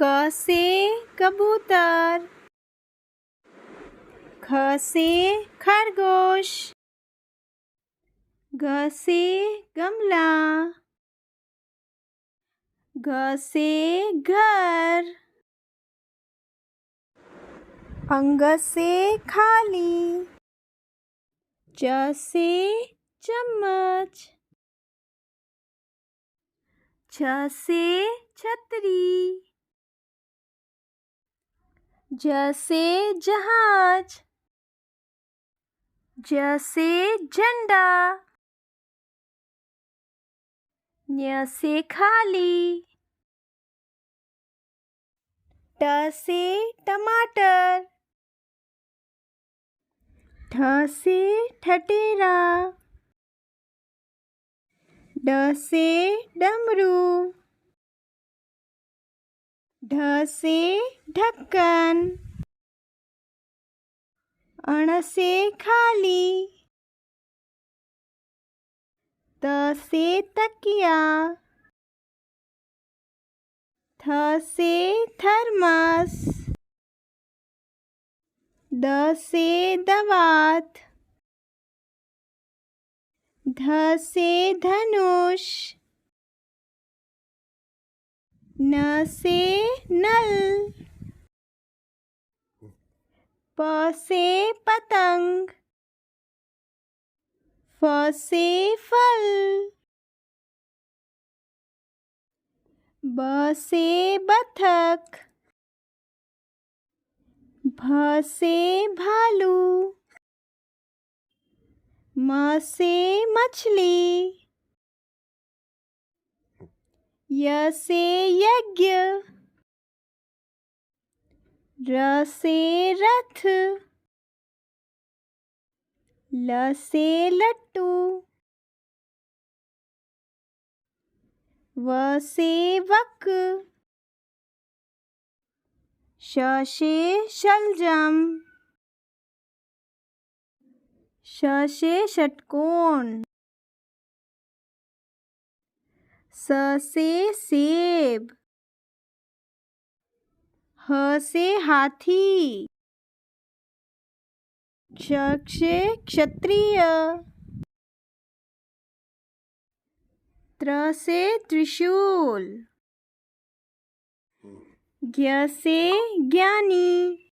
क से कबूतर, ख से खरगोश, ग से गमला, घ से घर, अंग से खाली, च से चम्मच, छ से छतरी, ज से जहाज, ज से झंडा, ञ से खाली, ट से टमाटर, ठ से ठठेरा, ड से डमरू, ढ से ढक्कन, अण से खाली, त से तकिया, थ से थर्मस, द से दवात, ध से धनुष, न से नल, प से पतंग, फ से फल, ब से बतख, भ से भालू, म से मछली, य से यज्ञ, र से रथ, ल से लट्टू, व से वक, श से शलजम, श से षटकोण, स से सेब, ह से हाथी, क्ष से क्षत्रिय, त्र से त्रिशूल, ज्ञ से ज्ञानी,